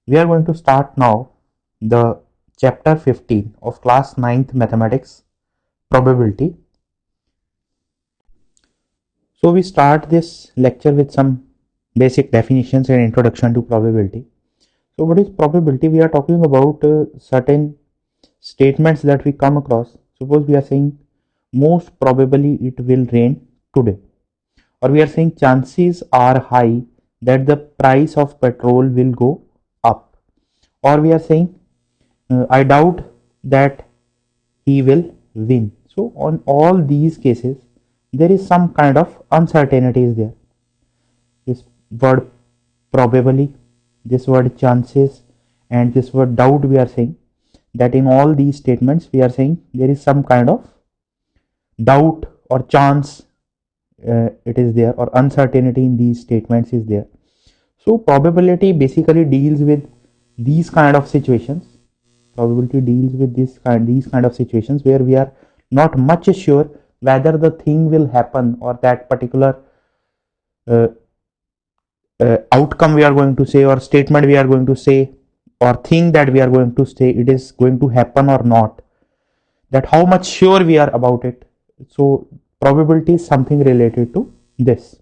We are going to start now the chapter 15 of class 9th mathematics, probability. So we start this lecture with some basic definitions and introduction to probability. So what is probability? We are talking about certain statements that we come across. Suppose we are saying most probably it will rain today, or we are saying chances are high that the price of petrol will go up, or we are saying I doubt that he will win. So on all these cases, there is some kind of uncertainty is there. This word probably, this word chances, and this word doubt, we are saying that in all these statements we are saying there is some kind of doubt or chance it is there, or uncertainty in these statements is there. So probability basically deals with these kind of situations. Probability deals with these kind of situations where we are not much sure whether the thing will happen, or that particular uh, outcome we are going to say, or statement we are going to say, or thing that we are going to say, it is going to happen or not, that how much sure we are about it. So probability is something related to this.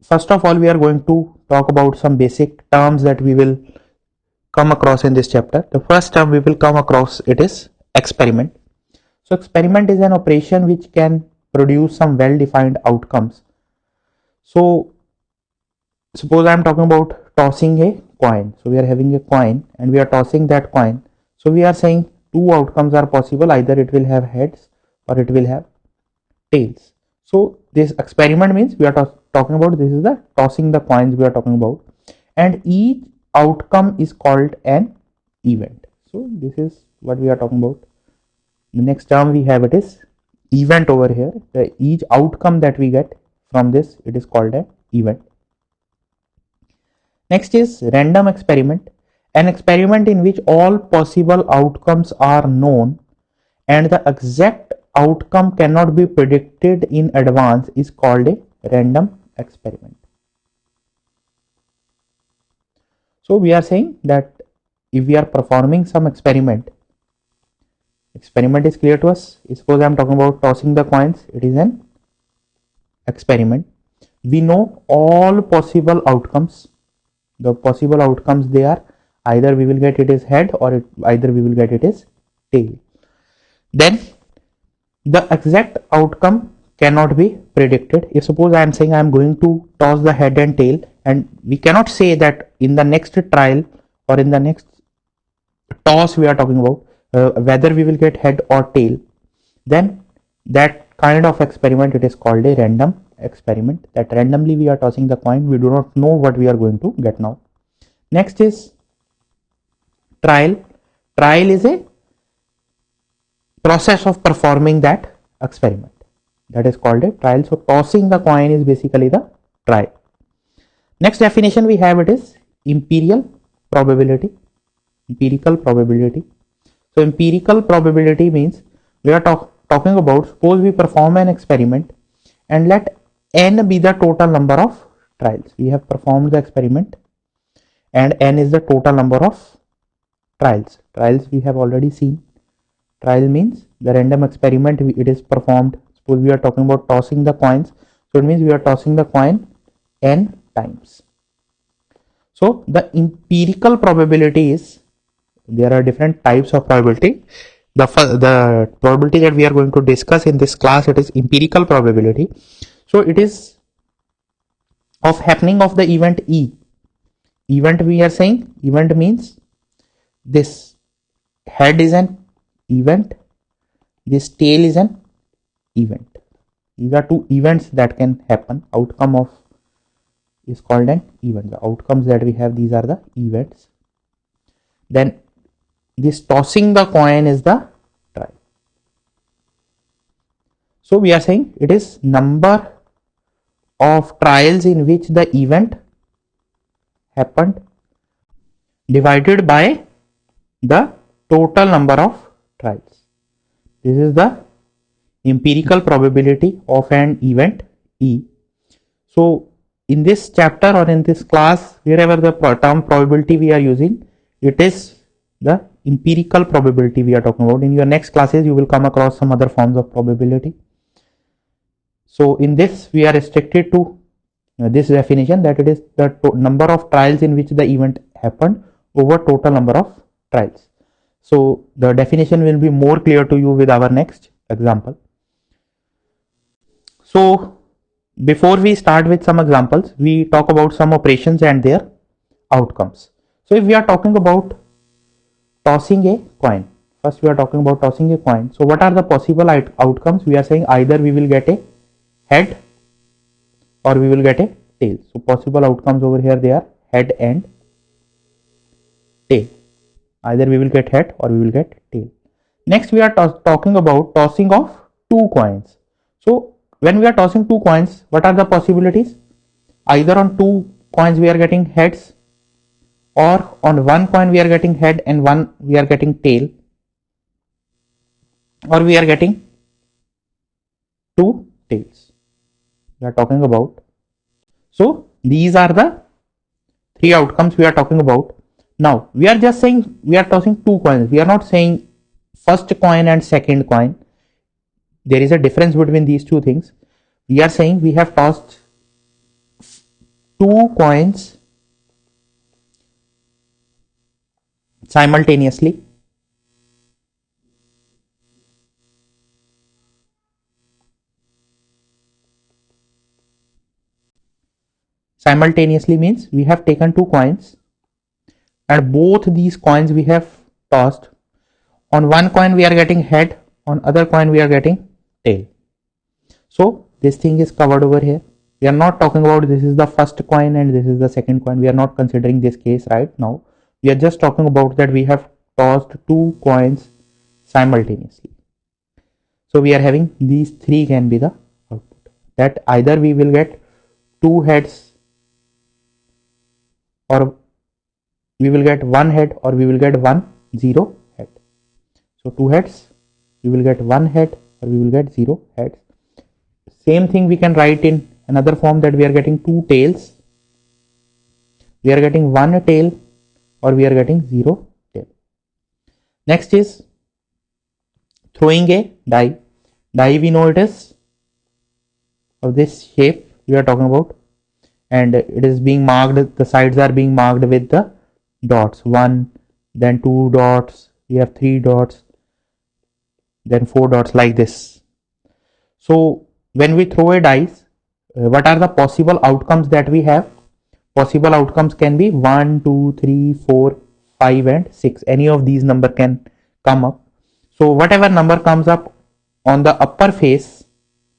First of all, we are going to talk about some basic terms that we will come across in this chapter. The first term we will come across, it is experiment. So experiment is an operation which can produce some well defined outcomes. So suppose I am talking about tossing a coin. So we are having a coin and we are tossing that coin. So we are saying two outcomes are possible, either it will have heads or it will have tails. So this experiment means we are talking about, this is the tossing the coins we are talking about, and each outcome is called an event. So this is what we are talking about. The next term we have, it is event over here. Each outcome that we get from this, it is called an event. Next is random experiment, an experiment in which all possible outcomes are known and the exact outcome cannot be predicted in advance, is called a random experiment. So we are saying that if we are performing some experiment is clear to us. Suppose I am talking about tossing the coins, it is an experiment. We know all possible outcomes. The possible outcomes, they are either we will get it is head, or either we will get it is tail. Then the exact outcome cannot be predicted. If suppose I am saying I am going to toss the head and tail, and we cannot say that in the next trial or in the next toss we are talking about whether we will get head or tail, then that kind of experiment, it is called a random experiment. That randomly we are tossing the coin, we do not know what we are going to get now. Next is trial. Trial is a process of performing that experiment, that is called a trial. So tossing the coin is basically the trial. Next definition we have, it is empirical probability. Empirical probability. So empirical probability means we are talking about, suppose we perform an experiment and let n be the total number of trials. We have performed the experiment and n is the total number of trials. Trials we have already seen. Trial means the random experiment, it is performed. Suppose we are talking about tossing the coins, so it means we are tossing the coin n times. So the empirical probability is, there are different types of probability. The probability that we are going to discuss in this class, it is empirical probability. So it is of happening of the event E. Event, we are saying event means this head is an event, this tail is an event. These are two events that can happen. Outcome of is called an event. The outcomes that we have, these are the events. Then this tossing the coin is the trial. So we are saying it is number of trials in which the event happened divided by the total number of trials. This is the empirical probability of an event E. So in this chapter or in this class, wherever the term probability we are using, it is the empirical probability we are talking about. In your next classes, you will come across some other forms of probability. So in this, we are restricted to this definition, that it is the number of trials in which the event happened over total number of trials. So the definition will be more clear to you with our next example. So before we start with some examples, we talk about some operations and their outcomes. So if we are talking about tossing a coin, first we are talking about tossing a coin. So what are the possible outcomes? We are saying either we will get a head or we will get a tail. So possible outcomes over here, they are head and tail. Either we will get head or we will get tail. Next we are talking about tossing of two coins. So when we are tossing two coins, what are the possibilities? Either on two coins we are getting heads, or on one coin we are getting head and one we are getting tail, or we are getting two tails. We are talking about. So these are the three outcomes we are talking about. Now we are just saying we are tossing two coins. We are not saying first coin and second coin. There is a difference between these two things. We are saying we have tossed two coins simultaneously. Simultaneously means we have taken two coins and both these coins we have tossed. On one coin we are getting head, on other coin we are getting tail. So this thing is covered over here. We are not talking about this is the first coin and this is the second coin. We are not considering this case right now. We are just talking about that we have tossed two coins simultaneously. So we are having these three can be the output, that either we will get two heads or we will get one head or we will get 0 head. So two heads, we will get one head or we will get 0 heads. Same thing we can write in another form, that we are getting two tails, we are getting one tail or we are getting 0 tail. Next is throwing a die. Die we know it is of this shape we are talking about, and it is being marked, the sides are being marked with the dots, 1, then 2 dots, we have 3 dots, then 4 dots, like this. So when we throw a dice, what are the possible outcomes that we have? Possible outcomes can be 1, 2, 3, 4, 5 and 6. Any of these number can come up. So whatever number comes up on the upper face,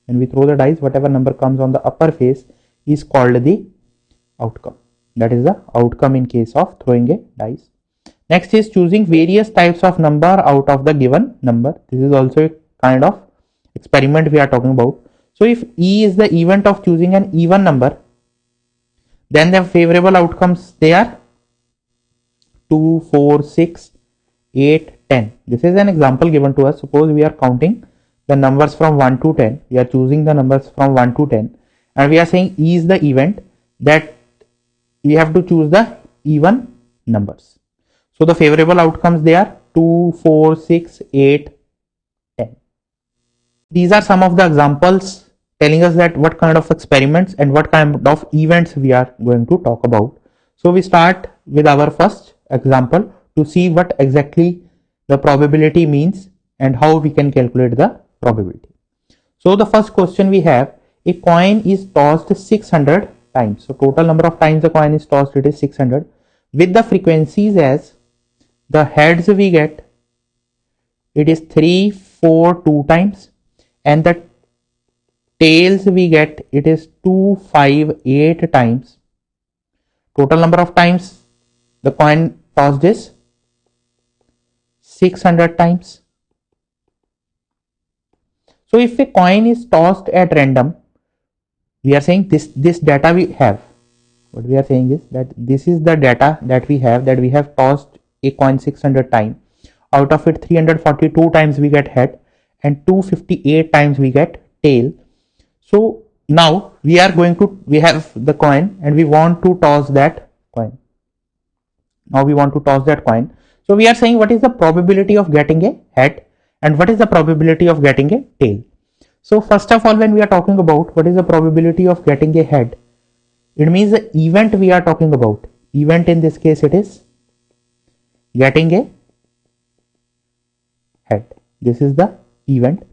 when we throw the dice, whatever number comes on the upper face is called the outcome. That is the outcome in case of throwing a dice. Next is choosing various types of number out of the given number. This is also a kind of experiment we are talking about. So if E is the event of choosing an even number, then the favorable outcomes, they are 2, 4, 6, 8, 10. This is an example given to us. Suppose we are counting the numbers from 1 to 10. We are choosing the numbers from 1 to 10 and we are saying E is the event, that we have to choose the even numbers. So the favorable outcomes, they are 2, 4, 6, 8, 10. These are some of the examples telling us that what kind of experiments and what kind of events we are going to talk about. So we start with our first example to see what exactly the probability means and how we can calculate the probability. So the first question we have, a coin is tossed 600 times. So total number of times the coin is tossed, it is 600, with the frequencies as the heads we get, it is 3, 4, 2 times, and the tails we get, it is 2, 5, 8 times. Total number of times the coin tossed is 600 times. So if a coin is tossed at random, we are saying this data we have, what we are saying is that this is the data that we have tossed a coin 600 times. Out of it 342 times we get head and 258 times we get tail. So Now we have the coin and we want to toss that coin. Now we want to toss that coin. So we are saying what is the probability of getting a head and what is the probability of getting a tail. So first of all, when we are talking about what is the probability of getting a head, it means the event we are talking about. Event in this case, it is getting a head. This is the event.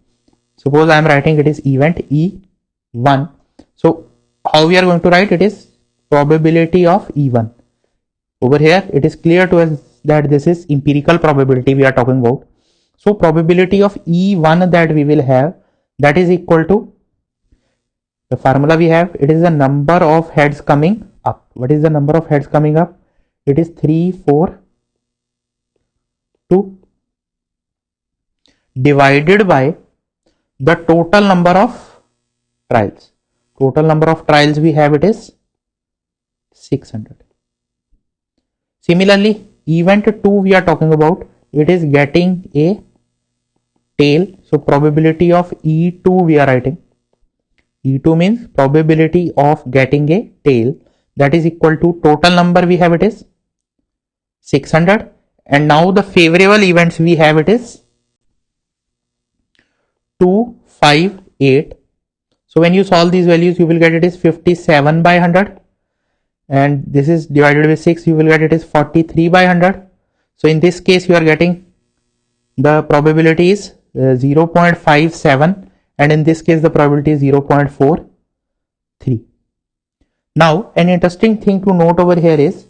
Suppose I am writing it is event E1. So how we are going to write it is probability of E1. Over here it is clear to us that this is empirical probability we are talking about. So probability of E1 that we will have, that is equal to the formula we have. It is the number of heads coming up. What is the number of heads coming up? It is 3, 4, 2 divided by the total number of trials. Total number of trials we have, it is 600. Similarly, event 2 we are talking about, it is getting a tail. So probability of E2 we are writing. E2 means probability of getting a tail, that is equal to total number we have, it is 600, and now the favorable events we have, it is 2, 5, 8. So when you solve these values, you will get it is 57 by 100, and this is divided by 6, you will get it is 43 by 100. So in this case you are getting the probability is 0.57, and in this case the probability is 0.43. Now an interesting thing to note over here is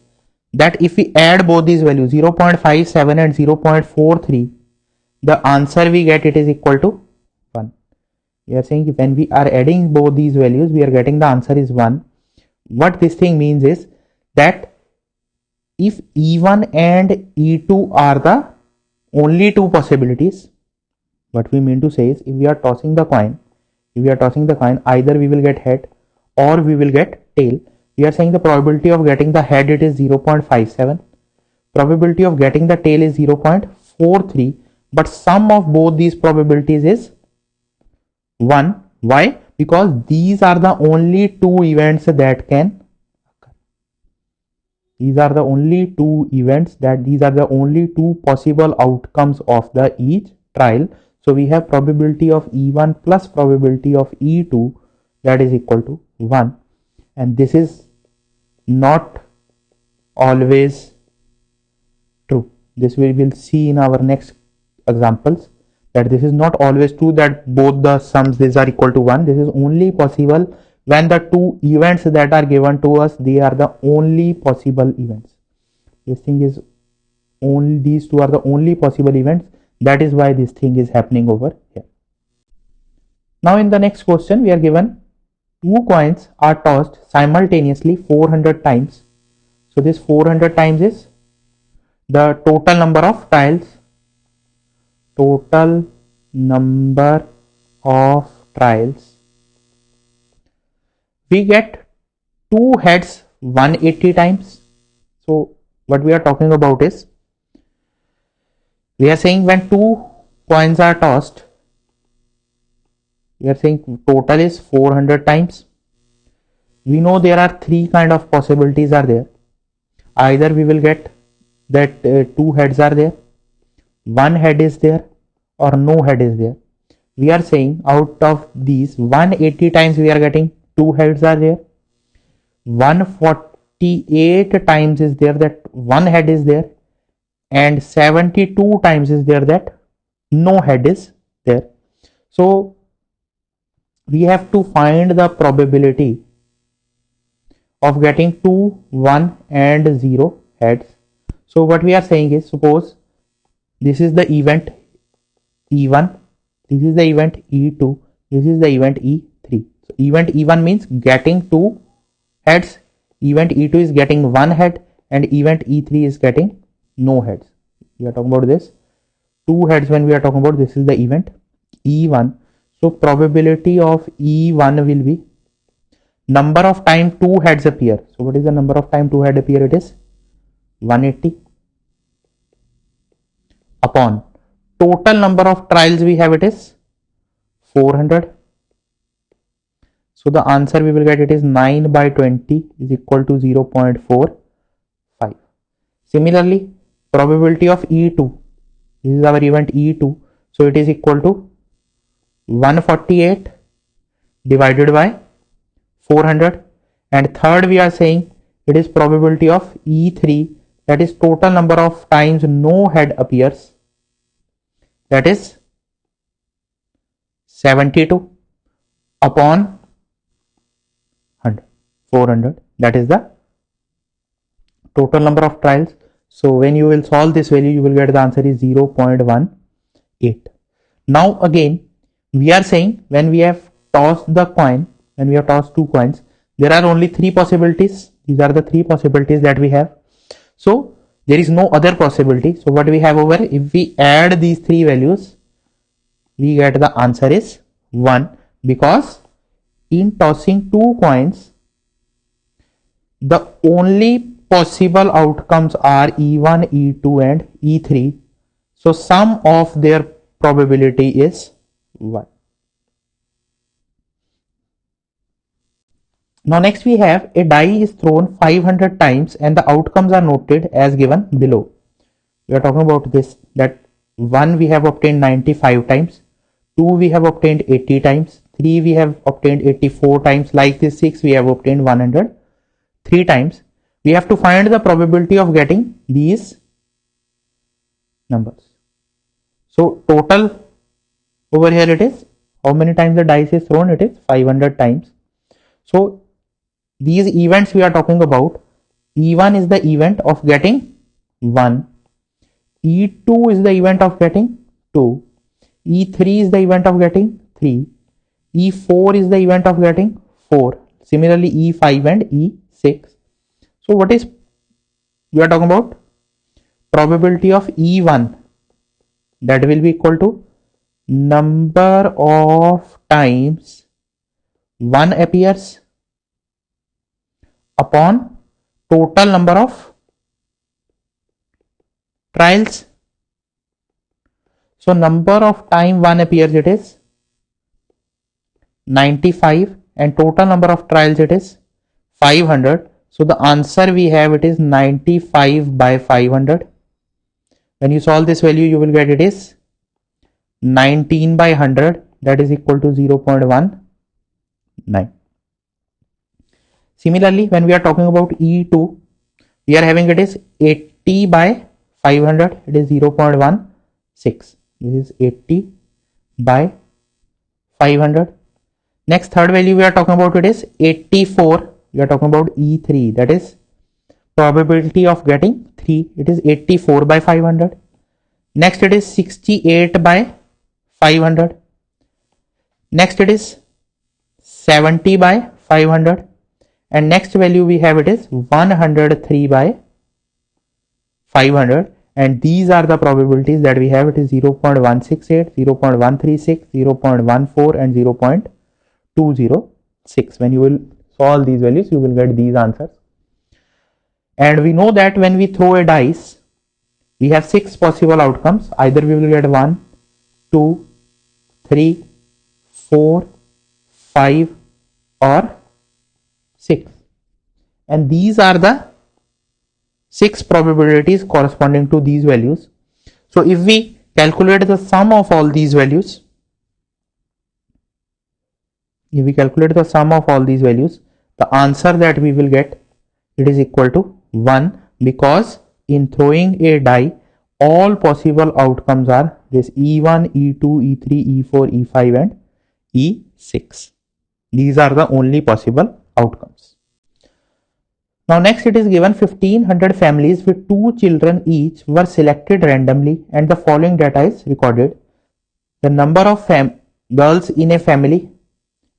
that if we add both these values 0.57 and 0.43, the answer we get, it is equal to 1. We are saying when we are adding both these values, we are getting the answer is 1. What this thing means is that if E1 and E2 are the only two possibilities, what we mean to say is if we are tossing the coin, either we will get head or we will get tail. We are saying the probability of getting the head, it is 0.57. Probability of getting the tail is 0.43, but sum of both these probabilities is 1. Why? Because these are the only two events that can occur. These are the only two possible outcomes of the each trial. So we have probability of E1 plus probability of E2, that is equal to 1, and this is not always true. This we will see in our next examples, that this is not always true that both the sums these are equal to 1. This is only possible when the two events that are given to us, they are the only possible events. This thing is only, these two are the only possible events. That is why this thing is happening over here. Now in the next question, we are given two coins are tossed simultaneously 400 times. So this 400 times is the total number of trials. Total number of trials. We get two heads 180 times. So what we are talking about is, we are saying when two coins are tossed, we are saying total is 400 times. We know there are three kind of possibilities are there. Either we will get that two heads are there, one head is there, or no head is there. We are saying out of these 180 times we are getting two heads are there, 148 times is there that one head is there, and 72 times is there that no head is there. So we have to find the probability of getting 2, 1 and 0 heads. So what we are saying is, suppose this is the event E1, this is the event E2, this is the event E3. So event E1 means getting two heads, event E2 is getting one head, and event E3 is getting no heads. We are talking about this two heads when we are talking about this is the event E1. So probability of E1 will be number of time two heads appear. So what is the number of time two heads appear? It is 180 upon total number of trials we have, it is 400. So the answer we will get, it is 9 by 20 is equal to 0.45. Similarly, probability of E2, this is our event E2, so it is equal to 148 divided by 400. And third, we are saying it is probability of E3, that is total number of times no head appears, that is 72 upon 400, that is the total number of trials. So when you will solve this value, you will get the answer is 0.18. Now again, we are saying when we have tossed the coin, when we have tossed two coins, there are only three possibilities. These are the three possibilities that we have. So there is no other possibility. So what we have over, if we add these three values, we get the answer is 1, because in tossing two coins, the only possible outcomes are E1, E2 and E3. So sum of their probability is 1. Now next we have a die is thrown 500 times and the outcomes are noted as given below. We are talking about this, that 1 we have obtained 95 times, 2 we have obtained 80 times, 3 we have obtained 84 times, like this 6 we have obtained 103 times. We have to find the probability of getting these numbers. So total over here, it is how many times the dice is thrown, it is 500 times. So these events we are talking about, E1 is the event of getting 1, E2 is the event of getting 2, E3 is the event of getting 3, E4 is the event of getting 4, similarly E5 and E6. So what is, we are talking about probability of E1, that will be equal to number of times 1 appears upon total number of trials. So number of time 1 appears, it is 95 and total number of trials, it is 500. So the answer we have, it is 95 by 500. When you solve this value, you will get it is 19 by 100, that is equal to 0.19. Similarly, when we are talking about E2, we are having it is 80 by 500, it is 0.16. This is 80 by 500. Next, third value we are talking about, it is 84. We are talking about E3, that is probability of getting 3, it is 84 by 500. Next, it is 68 by 500. Next, it is 70 by 500. And next value we have, it is 103 by 500. And these are the probabilities that we have. It is 0.168, 0.136, 0.14 and 0.206. When you will solve these values, you will get these answers. And we know that when we throw a dice, we have 6 possible outcomes. Either we will get 1, 2, 3, 4, 5 or 6. And these are the 6 probabilities corresponding to these values. So if we calculate the sum of all these values, the answer that we will get, it is equal to 1, because in throwing a die, all possible outcomes are this E1, E2, E3, E4, E5 and E6. These are the only possible outcomes. Now next, it is given 1500 families with 2 children each were selected randomly and the following data is recorded. The number of girls in a family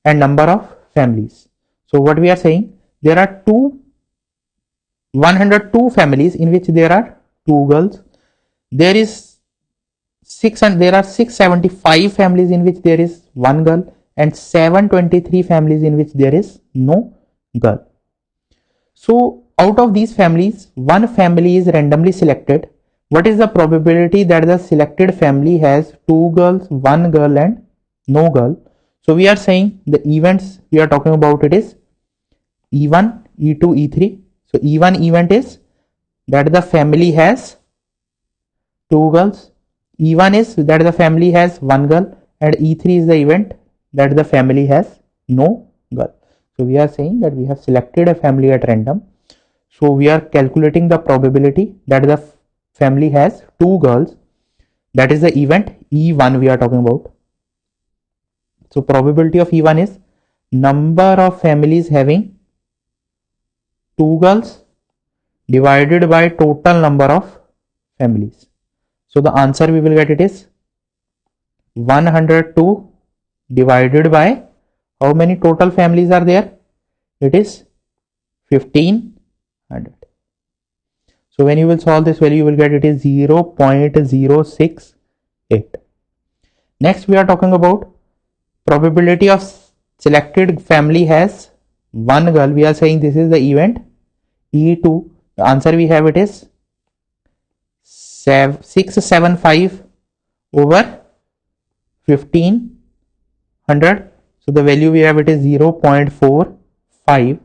and number of families. So what we are saying, there are 102 families in which there are 2 girls. There are 675 families in which there is 1 girl and 723 families in which there is no girl. So out of these families, one family is randomly selected. What is the probability that the selected family has 2 girls, 1 girl and no girl? So we are saying the events we are talking about, it is E1, E2, E3. So E1 event is that the family has 2 girls. E1 is that the family has 1 girl, and E3 is the event that the family has no girl. So we are saying that we have selected a family at random. So we are calculating the probability that the family has 2 girls. That is the event E1 we are talking about. So probability of E1 is number of families having 2 girls divided by total number of families. So the answer we will get, it is 102 divided by how many total families are there? It is 1500. So when you will solve this value, you will get it is 0.068. Next we are talking about probability of selected family has 1 girl. We are saying this is the event E2. The answer we have, it is 675 over 1500. So the value we have, it is 0.45.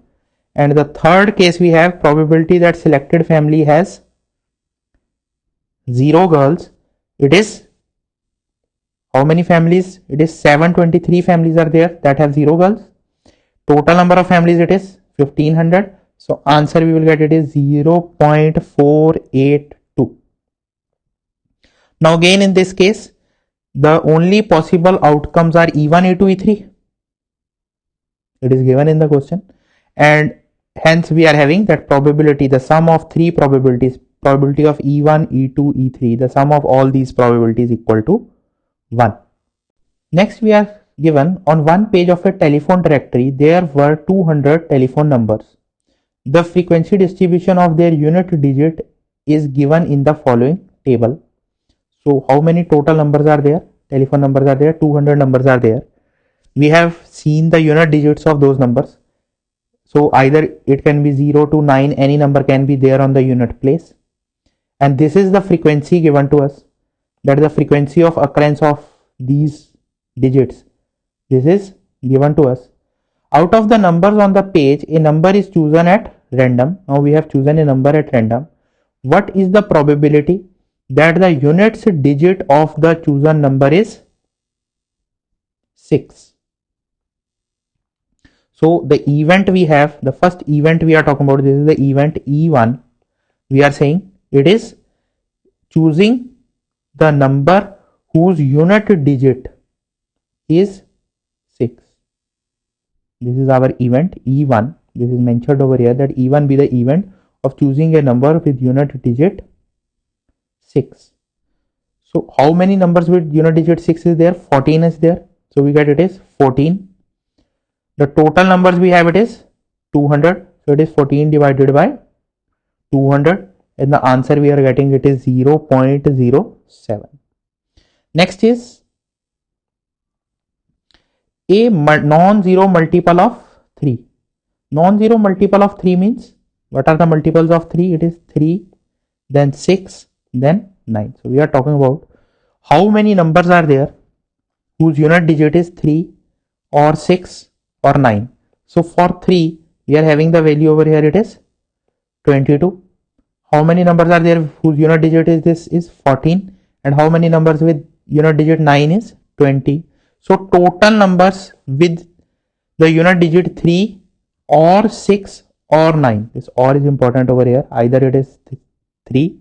And the third case we have probability that selected family has 0 girls. It is how many families? It is 723 families are there that have 0 girls. Total number of families, it is 1500. So answer we will get, it is 0.482. Now again in this case, the only possible outcomes are E1, E2, E3. It is given in the question, and hence we are having that probability, the sum of 3 probabilities, probability of E1, E2, E3, the sum of all these probabilities equal to 1. Next we are given on one page of a telephone directory there were 200 telephone numbers. The frequency distribution of their unit digit is given in the following table. So how many total numbers are there? Telephone numbers are there, 200 numbers are there. We have seen the unit digits of those numbers. So either it can be 0 to 9, any number can be there on the unit place. And this is the frequency given to us. That is the frequency of occurrence of these digits. This is given to us. Out of the numbers on the page, a number is chosen at random. Now we have chosen a number at random. What is the probability that the units digit of the chosen number is 6? So the event we have, the first event we are talking about, this is the event E1. We are saying it is choosing the number whose unit digit is 6. This is our event E1. This is mentioned over here that E1 be the event of choosing a number with unit digit 6. So how many numbers with unit digit 6 is there? 14 is there. So we get it is 14. The total numbers we have, it is 200. So it is 14 divided by 200. And the answer we are getting, it is 0.07. Next is a non-zero multiple of 3. Non-zero multiple of 3 means, what are the multiples of 3? It is 3, then 6, then 9. So we are talking about how many numbers are there whose unit digit is 3 or 6 or 9. So for 3, we are having the value over here, it is 22. How many numbers are there whose unit digit is this is 14, and how many numbers with unit digit 9 is 20. So total numbers with the unit digit 3 or 6 or 9, this or is important over here, either it is 3,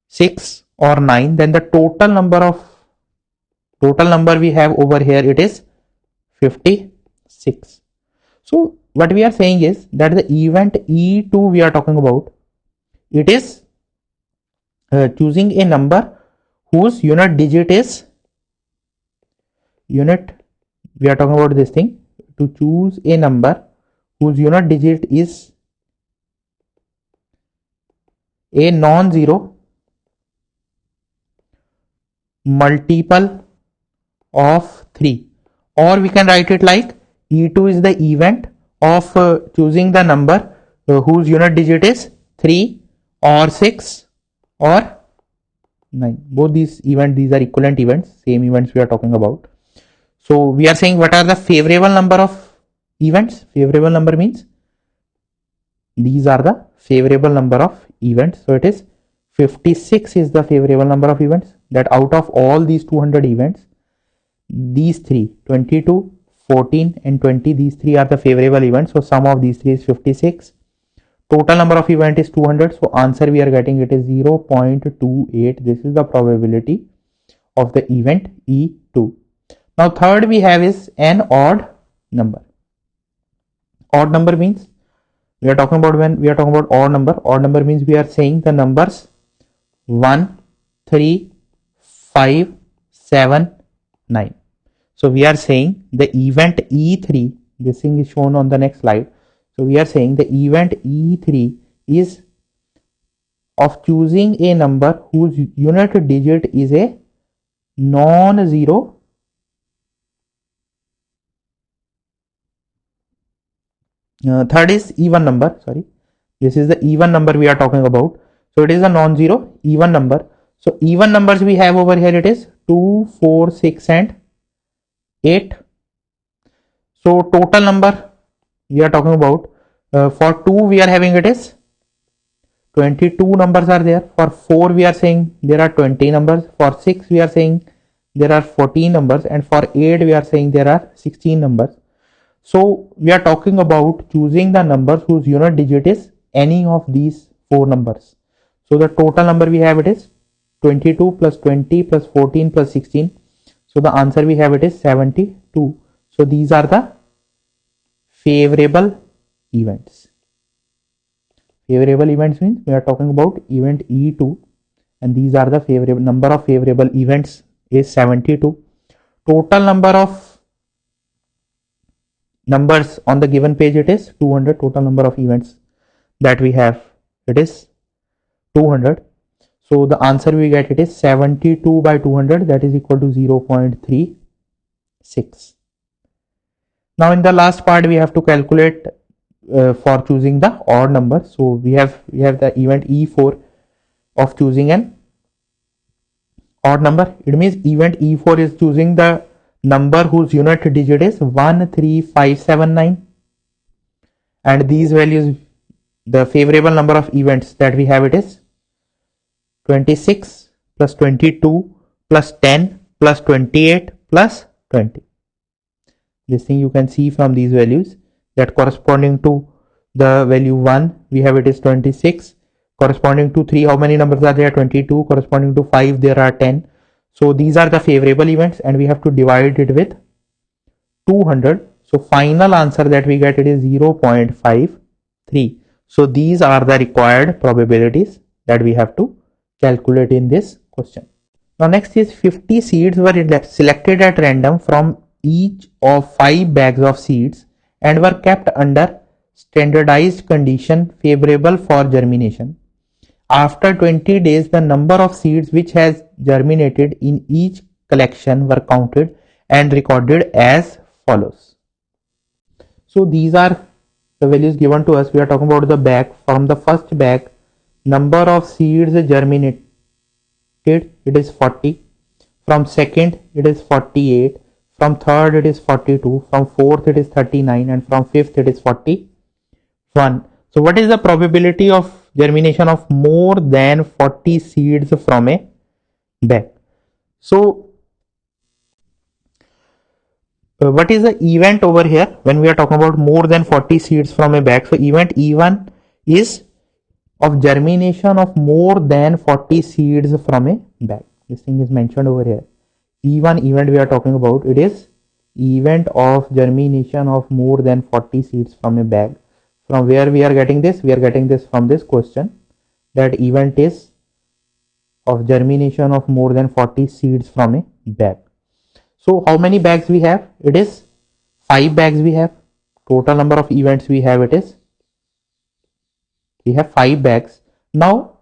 6 or 9, then the total number we have over here, it is 56. So what we are saying is that the event E2 we are talking about, it is choosing a number whose unit digit is we are talking about this thing, to choose a number whose unit digit is a non-zero multiple of 3, or we can write it like E2 is the event of choosing the number whose unit digit is 3 or 6 or 9. Both these events, these are equivalent events, same events we are talking about. So we are saying what are the favorable number of events. Favorable number means these are the favorable number of events. So it is 56 is the favorable number of events, that out of all these 200 events, these three, 22, 14 and 20, these three are the favorable events. So sum of these three is 56. Total number of event is 200. So answer we are getting it is 0.28. This is the probability of the event E2. Now third we have is an odd number. Odd number means we are talking about, when we are talking about odd number means we are saying the numbers 1, 3, 5, 7, 9. So we are saying the event E3, this thing is shown on the next slide. So we are saying the event E3 is of choosing a number whose unit digit is a non-zero third is even number. Sorry, this is the even number we are talking about. So it is a non-zero even number. So even numbers we have over here, it is 2, 4, 6 and 8. So total number we are talking about, for 2 we are having it is 22 numbers are there. For 4 we are saying there are 20 numbers. For 6 we are saying there are 14 numbers, and for 8 we are saying there are 16 numbers. So we are talking about choosing the numbers whose unit digit is any of these 4 numbers. So the total number we have it is 22 plus 20 plus 14 plus 16. So the answer we have it is 72. So these are the favorable events. Favorable events means we are talking about event E2, and these are the favorable number of favorable events is 72. Total number of numbers on the given page it is 200. Total number of events that we have it is 200. So the answer we get it is 72 by 200, that is equal to 0.36. Now in the last part we have to calculate for choosing the odd number. So we have the event E4 of choosing an odd number. It means event E4 is choosing the number whose unit digit is 13579, and these values, the favorable number of events that we have it is 26 plus 22 plus 10 plus 28 plus 20. This thing you can see from these values, that corresponding to the value 1 we have it is 26, corresponding to 3 how many numbers are there, 22, corresponding to 5 there are 10. So these are the favorable events, and we have to divide it with 200. So final answer that we get it is 0.53. So these are the required probabilities that we have to calculate in this question. Now next is 50 seeds were selected at random from each of 5 bags of seeds and were kept under standardized condition favorable for germination. After 20 days, the number of seeds which has germinated in each collection were counted and recorded as follows. So these are the values given to us. We are talking about the bag. From the first bag, number of seeds germinated, it is 40. From second, it is 48. From third, it is 42. From fourth, it is 39. And from fifth, it is 41. So what is the probability of germination of more than 40 seeds from a bag? So what is the event over here when we are talking about more than 40 seeds from a bag? So event E1 is of germination of more than 40 seeds from a bag. This thing is mentioned over here. E1 event we are talking about, it is event of germination of more than 40 seeds from a bag. From where we are getting this? We are getting this from this question, that event is of germination of more than 40 seeds from a bag. So how many bags we have? It is 5 bags we have. Total number of events we have it is, we have 5 bags. Now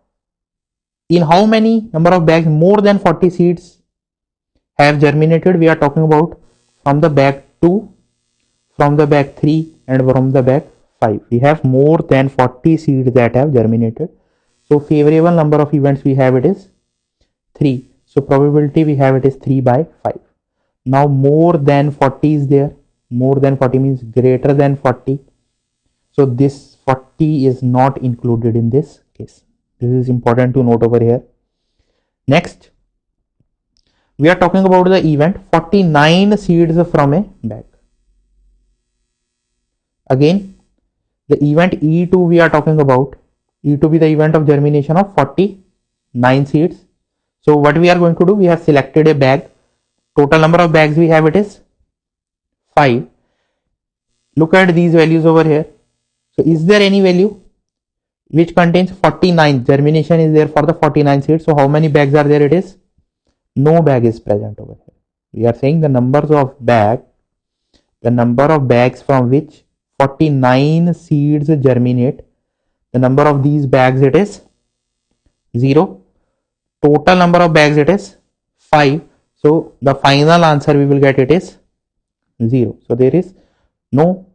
in how many number of bags more than 40 seeds have germinated? We are talking about from the bag 2, from the bag 3 and from the bag 5. We have more than 40 seeds that have germinated. So favorable number of events we have it is 3. So probability we have it is 3 by 5. Now more than 40 is there. More than 40 means greater than 40. So this 40 is not included in this case. This is important to note over here. Next, we are talking about the event 49 seeds from a bag. Again, the event E2 we are talking about. E2 be the event of germination of 49 seeds. So what we are going to do, we have selected a bag. Total number of bags we have, it is 5. Look at these values over here. So is there any value which contains 49? Germination is there for the 49 seeds. So how many bags are there? It is no bag is present over here. We are saying the numbers of bags from which 49 seeds germinate. The number of these bags, it is 0. Total number of bags, it is 5. So the final answer we will get, it is 0. So there is no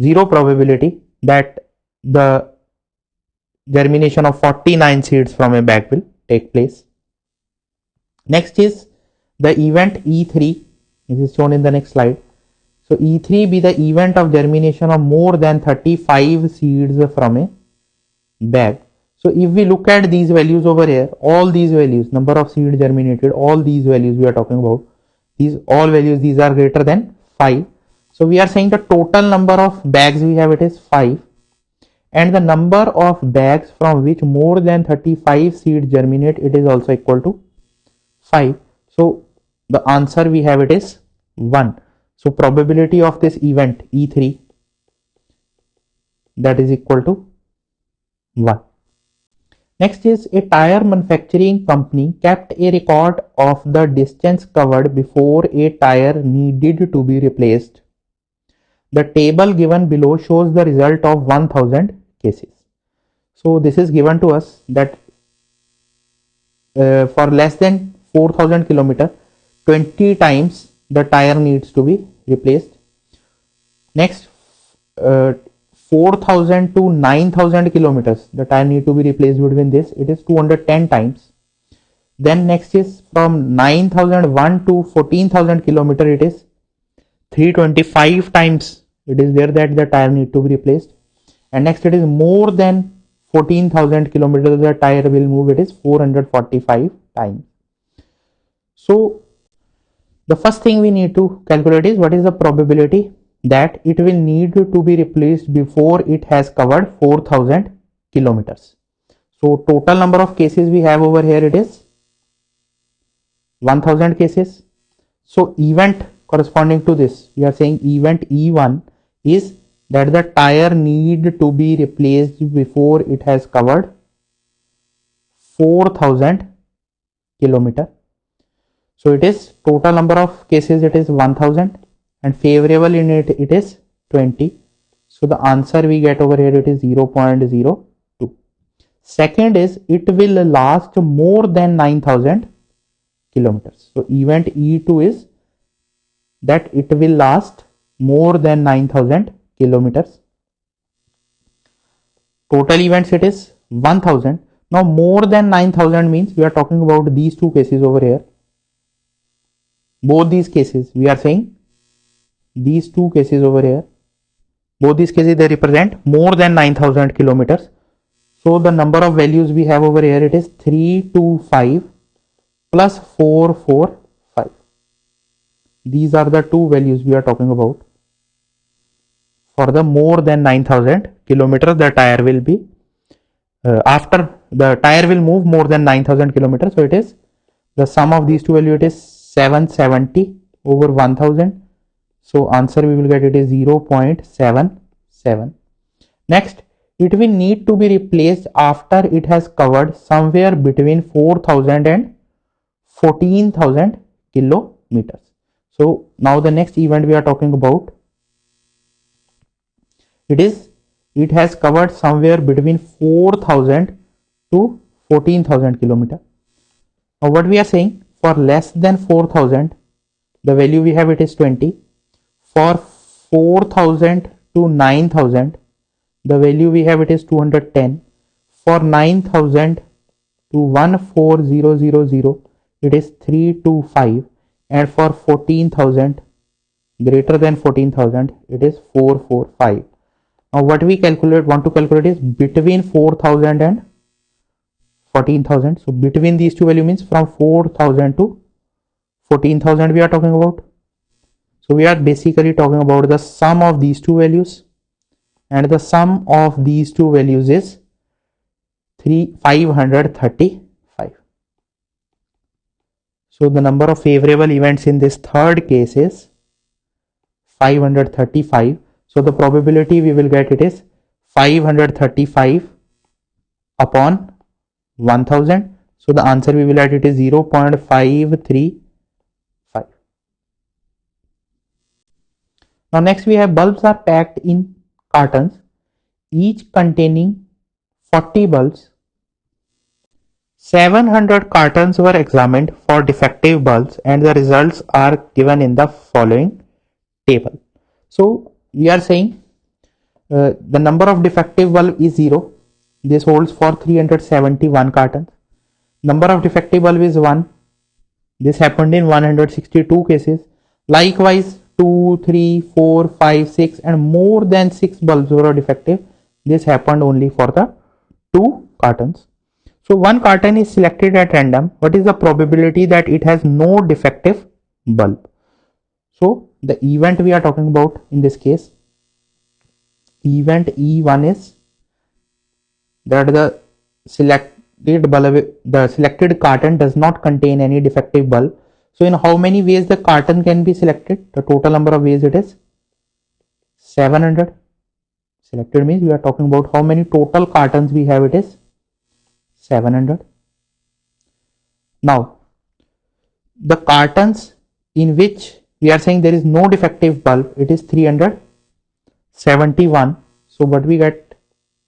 0 probability that the germination of 49 seeds from a bag will take place. Next is the event E3. This is shown in the next slide. So E3 be the event of germination of more than 35 seeds from a bag. So if we look at these values over here, all these values, number of seeds germinated, all these values we are talking about, these all values, these are greater than 5. So we are saying the total number of bags we have, it is 5, and the number of bags from which more than 35 seeds germinate, it is also equal to 5. So the answer we have, it is 1. So probability of this event E3, that is equal to 1. Next is a tire manufacturing company kept a record of the distance covered before a tire needed to be replaced. The table given below shows the result of 1000 cases. So this is given to us that for less than 4000 kilometer, 20 times the tire needs to be replaced. Next, 4000 to 9000 kilometers, the tire need to be replaced between this, it is 210 times. Then next is from 9001 to 14000 kilometer, it is 325 times it is there that the tire need to be replaced. And next it is more than 14,000 kilometers the tire will move, it is 445 times. So the first thing we need to calculate is what is the probability that it will need to be replaced before it has covered 4000 kilometers. So total number of cases we have over here, it is 1000 cases. So event corresponding to this, we are saying event E1 is that the tire need to be replaced before it has covered 4000 kilometer. So it is total number of cases, it is 1000, and favorable in it, it is 20. So the answer we get over here, it is 0.02. Second is it will last more than 9000 kilometers. So event E2 is that it will last more than 9000 kilometers. Total events, it is 1000. Now more than 9000 means we are talking about these two cases over here. Both these cases, we are saying these two cases over here, both these cases, they represent more than 9000 kilometers. So the number of values we have over here, it is 325 plus 445. These are the two values we are talking about. For the more than 9000 kilometers, the tire will be after the tire will move more than 9000 kilometers. So it is the sum of these two values, it is 770 over 1000. So answer we will get, it is 0.77. Next, it will need to be replaced after it has covered somewhere between 4000 and 14,000 kilometers. So now the next event we are talking about, it has covered somewhere between 4000 to 14,000 kilometers. Now what we are saying, for less than 4000, the value we have, it is 20. For 4000 to 9000, the value we have, it is 210. For 9000 to 14000, it is 325. and for 14,000 greater than 14,000 it is 445. Now what we want to calculate is between 4,000 and 14,000. So between these two value means from 4,000 to 14,000 we are talking about. So we are basically talking about the sum of these two values, and the sum of these two values is 535. So the number of favorable events in this third case is 535. So the probability we will get it is 535 upon 1000. So the answer we will get it is 0.535. Now next we have bulbs are packed in cartons, each containing 40 bulbs. 700 cartons were examined for defective bulbs and the results are given in the following table. So we are saying the number of defective bulb is 0. This holds for 371 cartons. Number of defective bulb is 1. This happened in 162 cases. Likewise 2, 3, 4, 5, 6 and more than 6 bulbs were defective. This happened only for the 2 cartons. So one carton is selected at random. What is the probability that it has no defective bulb? So the event we are talking about in this case, event E1 is that the selected carton does not contain any defective bulb. So in how many ways the carton can be selected? The total number of ways it is 700. Selected means we are talking about how many total cartons we have, it is 700. Now the cartons in which we are saying there is no defective bulb, it is 371. So what we get,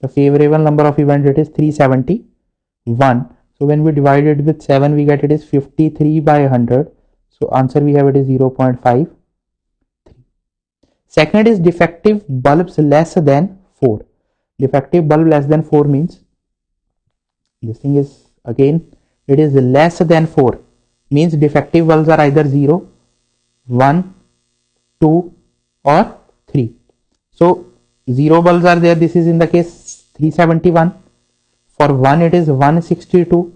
the favorable number of events, it is 371. So when we divide it with 7 we get it is 53 by 100. So answer we have it is 0.53. Second is defective bulbs less than 4. Defective bulb less than 4 means this thing is again it is less than 4 means defective bulbs are either 0, 1, 2 or 3. So 0 bulbs are there. This is in the case 371. For 1 it is 162,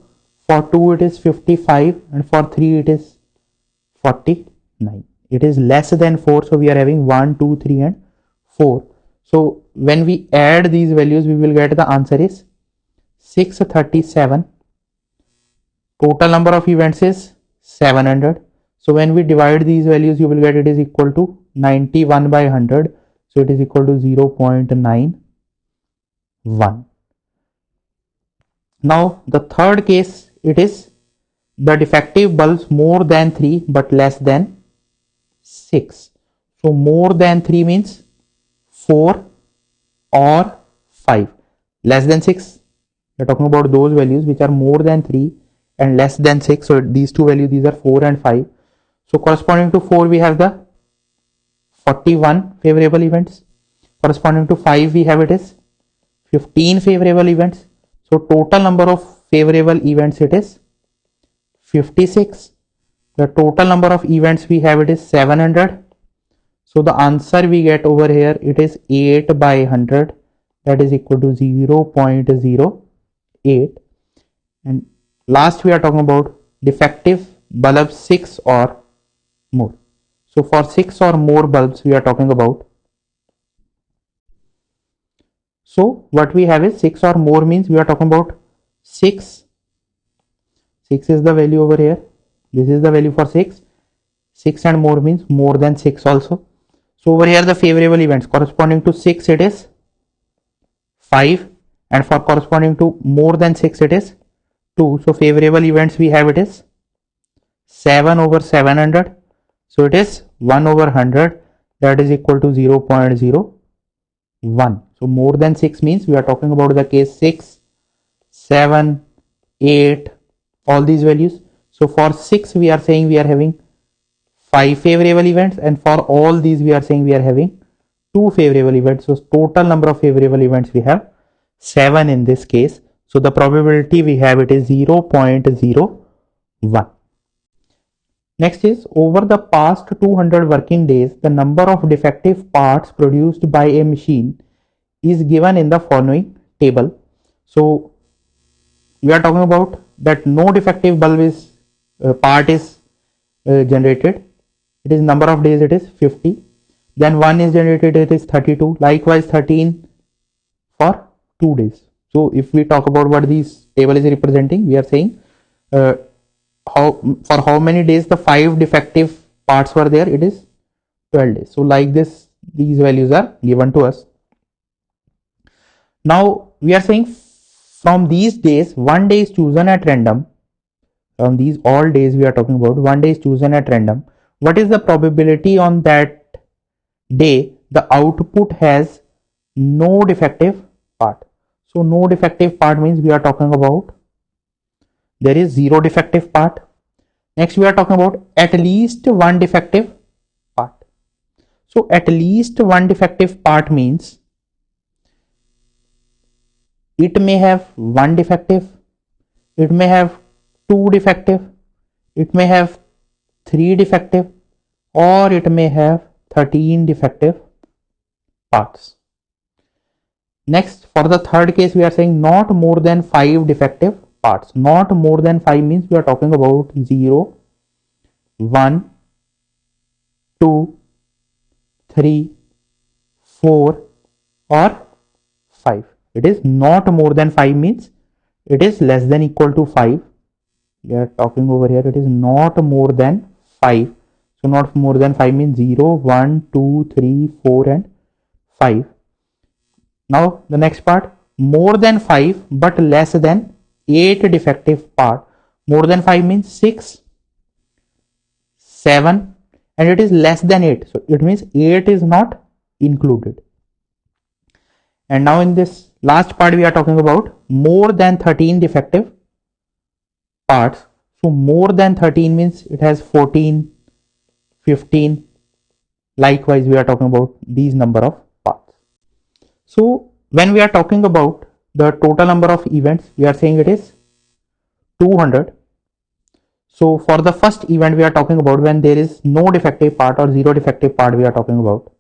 for 2 it is 55 and for 3 it is 49. It is less than 4, so we are having 1, 2, 3 and 4. So when we add these values we will get the answer is 637. Total number of events is 700. So when we divide these values you will get it is equal to 91 by 100. So it is equal to 0.91. Now the third case, it is the defective bulbs more than 3 but less than 6. So more than 3 means 4 or 5. Less than 6, we are talking about those values which are more than 3 and less than 6. So these two values, these are 4 and 5. So corresponding to 4 we have the 41 favorable events. Corresponding to 5 we have it is 15 favorable events. So total number of favorable events it is 56. The total number of events we have it is 700. So the answer we get over here, it is 8 by 100, that is equal to 0.08. And last we are talking about defective bulbs 6 or more. So for 6 or more bulbs we are talking about. So what we have is 6 or more means we are talking about 6. 6 is the value over here. This is the value for 6. 6 and more means more than 6 also. So over here the favorable events corresponding to 6 it is 5, and for corresponding to more than 6 it is 2. So favorable events we have it is 7 over 700. So it is 1 over 100, that is equal to 0.01. So more than 6 means we are talking about the case 6, 7, 8, all these values. So for 6 we are saying we are having 5 favorable events, and for all these we are saying we are having 2 favorable events. So total number of favorable events we have 7 in this case. So the probability we have it is 0.01. Next is, over the past 200 working days, the number of defective parts produced by a machine is given in the following table. So we are talking about that no defective bulb is part is generated. It is number of days, it is 50. Then one is generated, it is 32. Likewise 13 for 2 days. So if we talk about what this table is representing, we are saying for how many days the 5 defective parts were there, it is 12 days. So like this, these values are given to us. Now we are saying from these days, 1 day is chosen at random. From these all days we are talking about, 1 day is chosen at random. What is the probability on that day the output has no defective part? So no defective part means we are talking about there is 0 defective part. Next we are talking about at least 1 defective part. So at least 1 defective part means it may have 1 defective, it may have 2 defective, it may have 3 defective, or it may have 13 defective parts. Next, for the third case, we are saying not more than 5 defective parts. Not more than 5 means we are talking about 0, 1, 2, 3, 4 or 5. It is not more than 5 means it is less than equal to 5. We are talking over here, it is not more than 5. So not more than 5 means 0, 1, 2, 3, 4 and 5. Now the next part, more than 5 but less than 8 defective part. More than 5 means 6, 7 and it is less than 8. So it means 8 is not included. And now in this last part we are talking about more than 13 defective parts. So more than 13 means it has 14, 15. Likewise we are talking about these number of parts. So when we are talking about the total number of events, we are saying it is 200. So for the first event we are talking about when there is no defective part or 0 defective part we are talking about.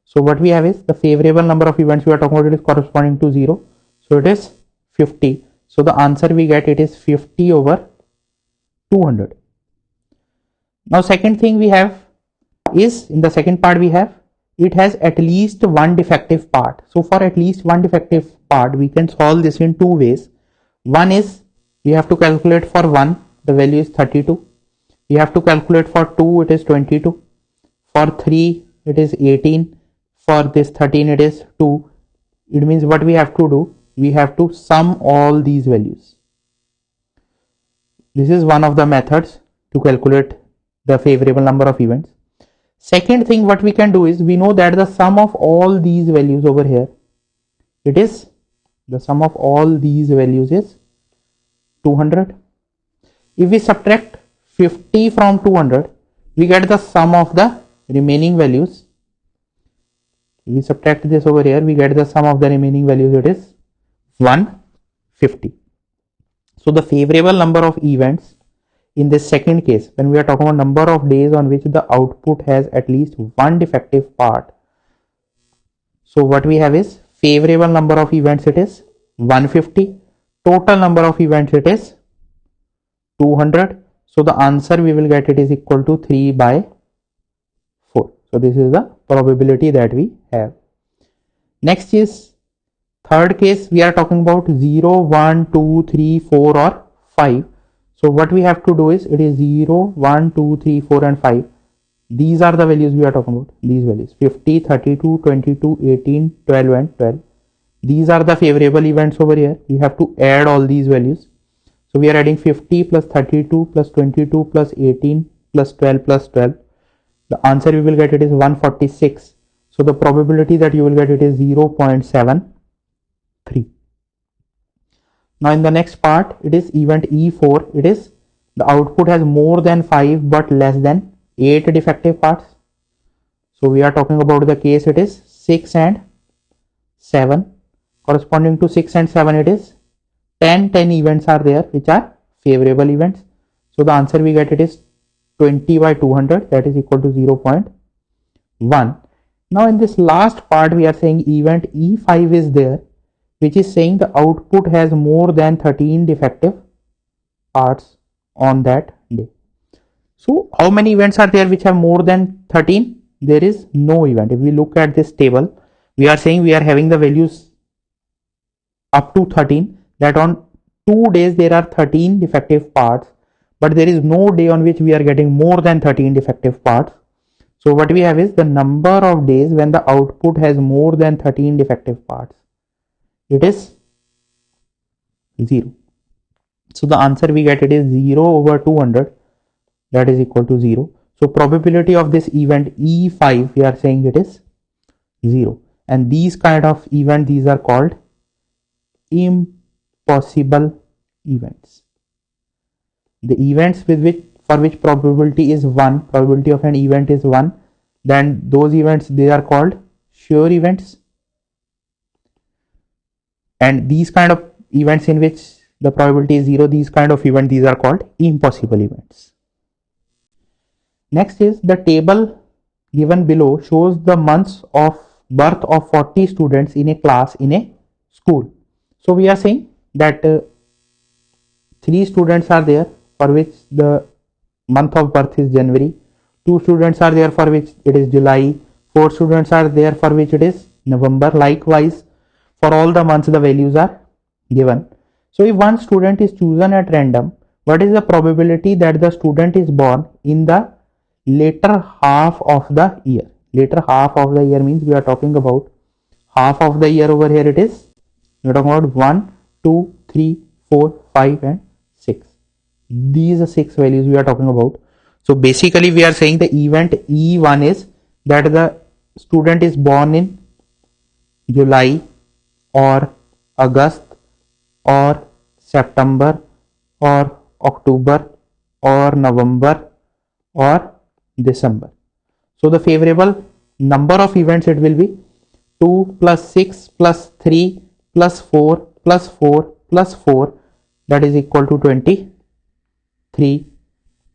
So what we have is the favorable number of events we are talking about, it is corresponding to 0. So it is 50. So the answer we get, it is 50 over 200. Now second thing we have is, in the second part we have, it has at least 1 defective part. So for at least 1 defective part we can solve this in 2 ways. One is we have to calculate for 1, the value is 32. We have to calculate for 2, it is 22. For 3 it is 18. For this 13 it is 2. It means what we have to do, we have to sum all these values. This is one of the methods to calculate the favorable number of events. Second thing what we can do is, we know that the sum of all these values over here, it is the sum of all these values is 200. If we subtract 50 from 200, we get the sum of the remaining values. If we subtract this over here, we get the sum of the remaining values, it is 150. So the favorable number of events in this second case, when we are talking about number of days on which the output has at least 1 defective part, so what we have is favorable number of events, it is 150. Total number of events, it is 200. So the answer we will get, it is equal to 3 by 4. So this is the probability that we have. Next is third case, we are talking about 0, 1, 2, 3, 4 or 5. So what we have to do is, it is 0, 1, 2, 3, 4 and 5. These are the values we are talking about. These values 50, 32, 22, 18, 12 and 12. These are the favorable events over here. We have to add all these values. So we are adding 50 plus 32 plus 22 plus 18 plus 12 plus 12. The answer we will get, it is 146. So the probability that you will get, it is 0.73. Now in the next part, it is event E4. It is the output has more than 5 but less than 8 defective parts. So we are talking about the case, it is 6 and 7. Corresponding to 6 and 7, it is 10 events are there which are favorable events. So the answer we get it is 20 by 200, that is equal to 0.1. Now in this last part we are saying event E5 is there, which is saying the output has more than 13 defective parts on that day. So how many events are there which have more than 13? There is no event. If we look at this table, we are saying we are having the values up to 13, that on 2 days there are 13 defective parts, but there is no day on which we are getting more than 13 defective parts. So what we have is the number of days when the output has more than 13 defective parts. It is 0. So the answer we get it is 0 over 200, that is equal to 0. So probability of this event E5, we are saying it is 0. And these kind of event, these are called impossible events. The events for which probability is 1, probability of an event is 1, then those events, they are called sure events. And these kind of events in which the probability is 0, these kind of events, these are called impossible events. Next is the table given below shows the months of birth of 40 students in a class in a school. So we are saying that 3 students are there for which the month of birth is January, 2 students are there for which it is July, 4 students are there for which it is November. Likewise, for all the months the values are given. So if one student is chosen at random, what is the probability that the student is born in the later half of the year? Later half of the year means we are talking about half of the year over here. It is, we are talking about 1, 2, 3, 4, 5 and 6. These are 6 values we are talking about. So basically we are saying the event E1 is that the student is born in July or August or September or October or November or December. So the favorable number of events, it will be 2 plus 6 plus 3 plus 4 plus 4 plus 4, that is equal to 23.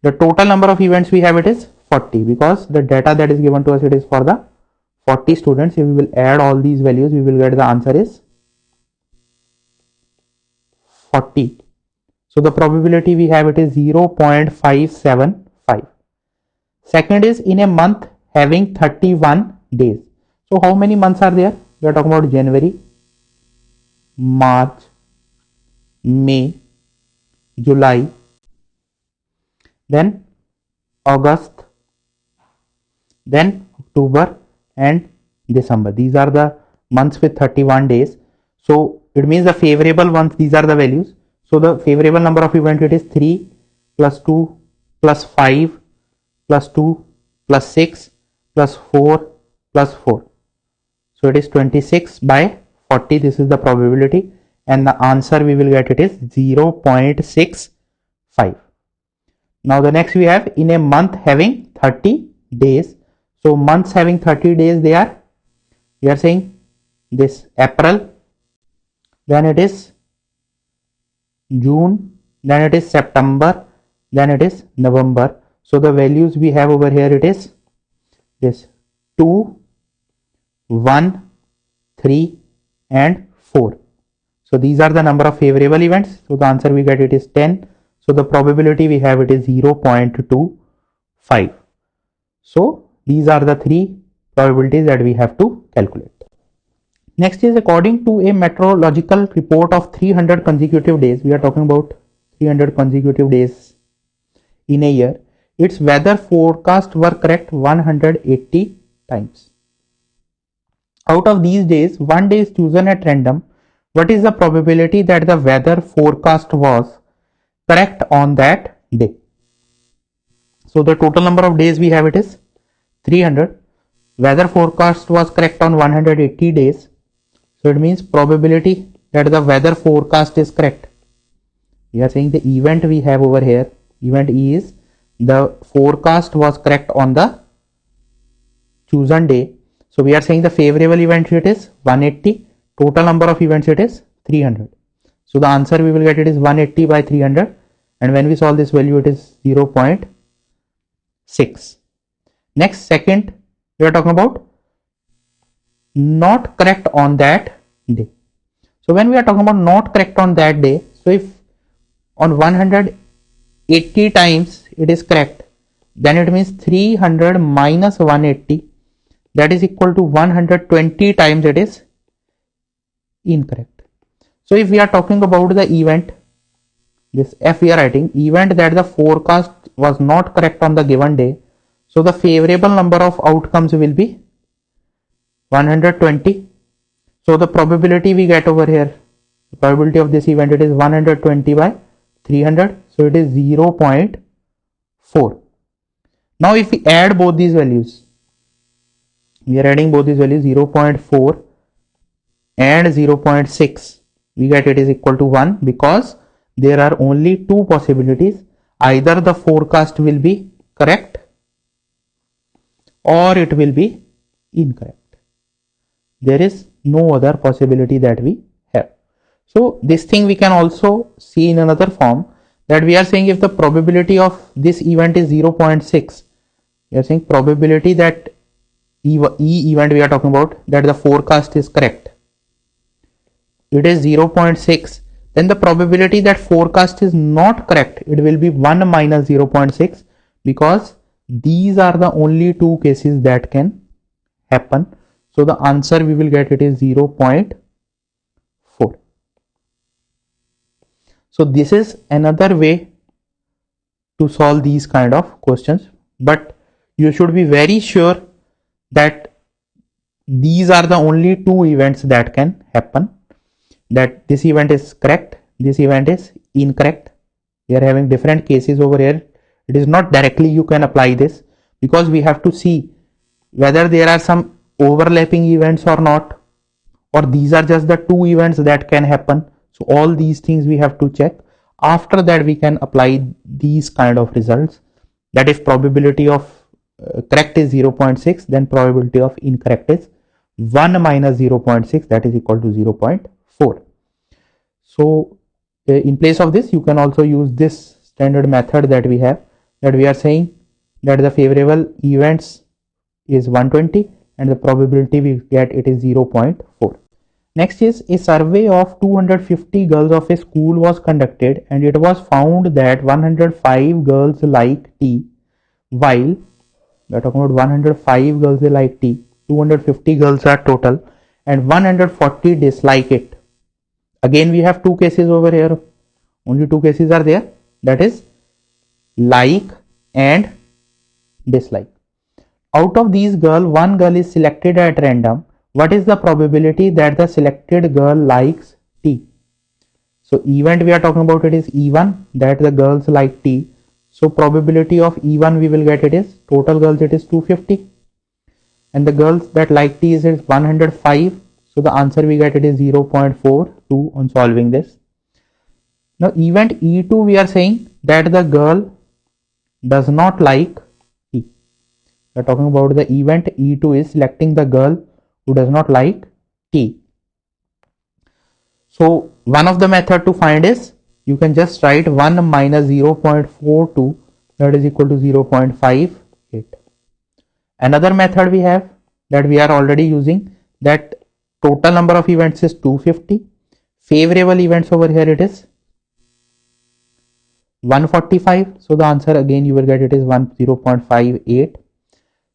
The total number of events we have, it is 40, because the data that is given to us, it is for the 40 students. If we will add all these values, we will get the answer is 40. So the probability we have, it is 0.575. Second is in a month having 31 days. So how many months are there? We are talking about January, March, May, July, then August, then October and December. These are the months with 31 days. So it means the favorable ones, these are the values. So the favorable number of events, it is 3 plus 2 plus 5 plus 2 plus 6 plus 4 plus 4. So it is 26 by 40. This is the probability, and the answer we will get, it is 0.65. Now the next we have in a month having 30 days. So months having 30 days, they are, we are saying this April, then it is June, then it is September, then it is November. So the values we have over here, it is this 2, 1, 3 and 4. So these are the number of favorable events. So the answer we get, it is 10. So the probability we have, it is 0.25. So these are the 3 probabilities that we have to calculate. Next is according to a meteorological report of 300 consecutive days. We are talking about 300 consecutive days in a year. Its weather forecast were correct 180 times. Out of these days, one day is chosen at random. What is the probability that the weather forecast was correct on that day? So the total number of days we have, it is 300. Weather forecast was correct on 180 days. So it means probability that the weather forecast is correct. We are saying the event we have over here, event E, is the forecast was correct on the chosen day. So we are saying the favorable event, it is 180. Total number of events, it is 300. So the answer we will get, it is 180 by 300. and when we solve this value it is 0.6. Next, second, we are talking about not correct on that day. So when we are talking about not correct on that day, so if on 180 times it is correct, then it means 300 minus 180, that is equal to 120 times it is incorrect. So if we are talking about the event, this F we are writing, event that the forecast was not correct on the given day, so the favorable number of outcomes will be 120. So the probability we get over here, the probability of this event, it is 120 by 300, so it is 0.4. Now if we add both these values, we are adding both these values, 0.4 and 0.6, we get it is equal to 1, because there are only two possibilities. Either the forecast will be correct or it will be incorrect. There is no other possibility that we have. So this thing we can also see in another form, that we are saying if the probability of this event is 0.6, we are saying probability that E event we are talking about, that the forecast is correct, it is 0.6, then the probability that forecast is not correct, it will be 1 minus 0.6, because these are the only two cases that can happen. So the answer we will get, it is 0.4. So this is another way to solve these kind of questions, but you should be very sure that these are the only two events that can happen, that this event is correct, this event is incorrect. We are having different cases over here. It is not directly you can apply this, because we have to see whether there are some overlapping events or not, or these are just the two events that can happen. So all these things we have to check. After that we can apply these kind of results, that if probability of correct is 0.6, then probability of incorrect is 1 minus 0.6, that is equal to 0.4. So in place of this you can also use this standard method that we have, that we are saying that the favorable events is 120 and the probability we get it is 0.4. Next is a survey of 250 girls of a school was conducted, and it was found that 105 girls like tea, while we are talking about 105 girls they like tea, 250 girls are total, and 140 dislike it. Again we have two cases over here, only two cases are there, that is like and dislike. Out of these girls, one girl is selected at random. What is the probability that the selected girl likes tea? So event we are talking about, it is E1, that the girls like tea. So probability of E1 we will get, it is total girls, it is 250, and the girls that like tea is 105. So the answer we get, it is 0.42 on solving this. Now event E2 we are saying that the girl does not like tea. We are talking about the event E2 is selecting the girl who does not like tea. So one of the method to find is, you can just write 1 minus 0.42, that is equal to 0.58. Another method we have, that we are already using, that total number of events is 250, favorable events over here it is 145. So the answer again you will get, it is 0.58.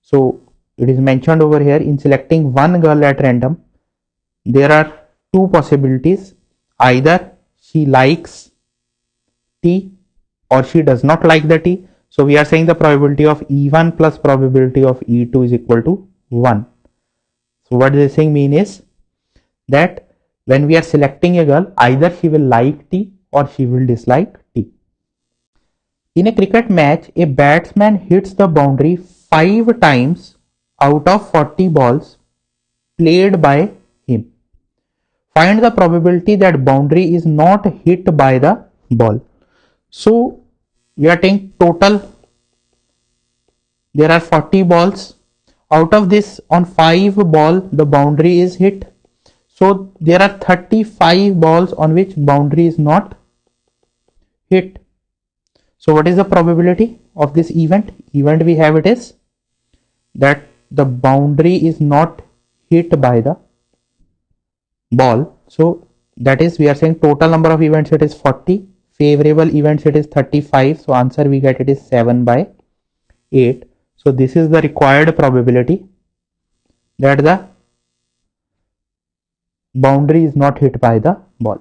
So it is mentioned over here, in selecting one girl at random, there are two possibilities, either she likes tea or she does not like the tea. So we are saying the probability of E1 plus probability of E2 is equal to 1. So what this thing mean is that when we are selecting a girl, either she will like tea or she will dislike tea. In a cricket match, a batsman hits the boundary 5 times out of 40 balls played by him. Find the probability that boundary is not hit by the ball. So we are taking total, there are 40 balls, out of this on 5 ball the boundary is hit, so there are 35 balls on which boundary is not hit. So what is the probability of this event? Event we have it is that the boundary is not hit by the ball. So that is, we are saying total number of events it is 40, favorable events it is 35. So answer we get it is 7/8. So this is the required probability that the boundary is not hit by the ball.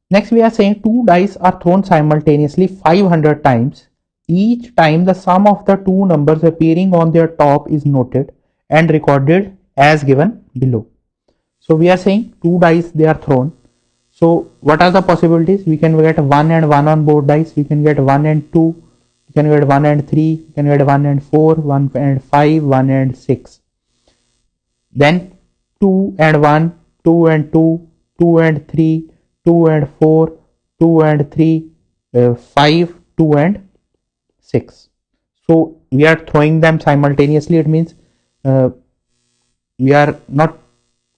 Next we are saying two dice are thrown simultaneously 500 times. Each time the sum of the two numbers appearing on their top is noted and recorded as given below. So we are saying two dice they are thrown. So what are the possibilities? We can get 1 and 1 on both dice. We can get 1 and 2. We can get 1 and 3. We can get 1 and 4, 1 and 5, 1 and 6. Then 2 and 1, 2 and 2, 2 and 3, 2 and 4, 2 and 3, 5, 2 and 6. So we are throwing them simultaneously. It means we are not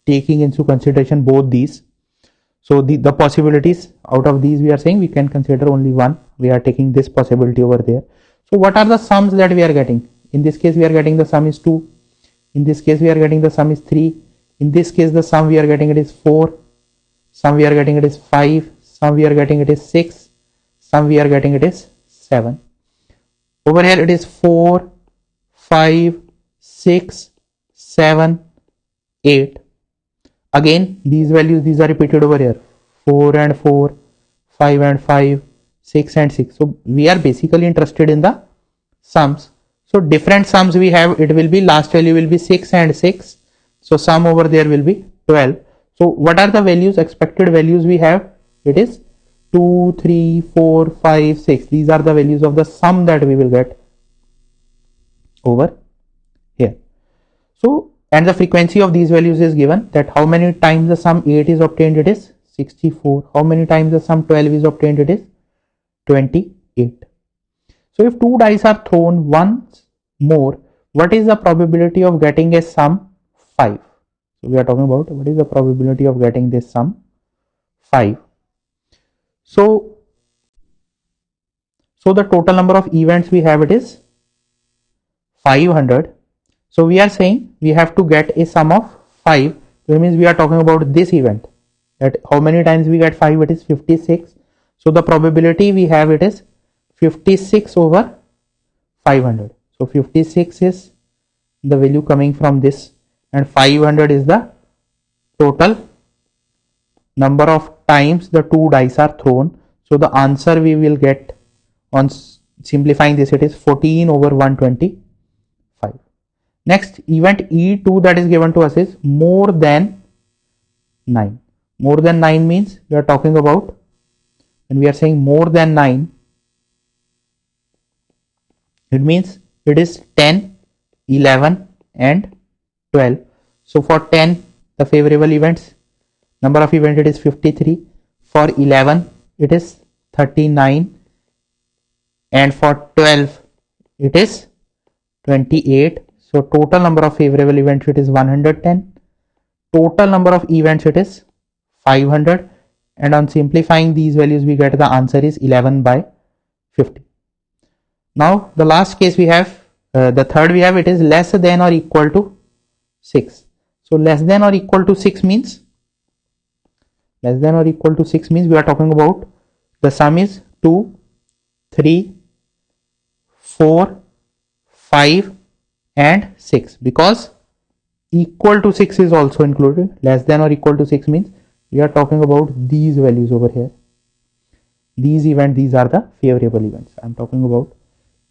taking into consideration both these. So the possibilities out of these we are saying we can consider only one. We are taking this possibility over there. So what are the sums that we are getting? In this case we are getting the sum is 2. In this case we are getting the sum is 3. In this case the sum we are getting it is 4. Sum we are getting it is 5. Sum we are getting it is 6. Sum we are getting it is 7. Over here it is 4, 5, 6, 7, 8. Again these values, these are repeated over here, 4 and 4, 5 and 5, 6 and 6. So we are basically interested in the sums. So different sums we have, it will be last value will be 6 and 6. So sum over there will be 12. So what are the values, expected values we have? It is 2, 3, 4, 5, 6. These are the values of the sum that we will get over here. So and the frequency of these values is given, that how many times the sum 8 is obtained, it is 64. How many times the sum 12 is obtained, it is 28. So if two dice are thrown once more, what is the probability of getting a sum 5? So we are talking about what is the probability of getting this sum 5. So the total number of events we have it is 500. So we are saying we have to get a sum of 5. That means we are talking about this event, that how many times we get 5, it is 56. So the probability we have it is 56 over 500. So 56 is the value coming from this and 500 is the total number of times the two dice are thrown. So the answer we will get on simplifying this, it is 14 over 125. Next, event E2 that is given to us is more than 9. More than 9 means we are talking about, when we are saying more than 9, it means it is 10, 11 and 12. So for 10, the favorable events, number of events it is 53. For 11, it is 39. And for 12, it is 28. So total number of favorable events it is 110. Total number of events it is 500. And on simplifying these values, we get the answer is 11/50. Now the last case we have, the third we have, it is less than or equal to 6. So less than or equal to 6 means, we are talking about the sum is 2, 3, 4, 5 and 6, because equal to 6 is also included. Less than or equal to 6 means we are talking about these values over here. These events, these are the favorable events. I am talking about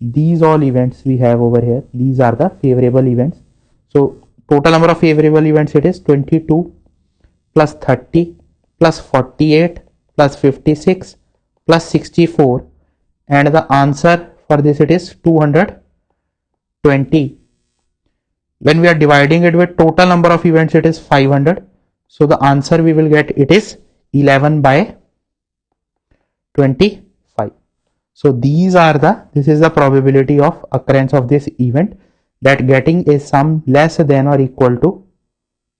these all events we have over here. These are the favorable events. So total number of favorable events it is 22 plus 30 plus 48 plus 56 plus 64, and the answer for this it is 220. When we are dividing it with total number of events, it is 500. So the answer we will get it is 11/25. So this is the probability of occurrence of this event, that getting a sum less than or equal to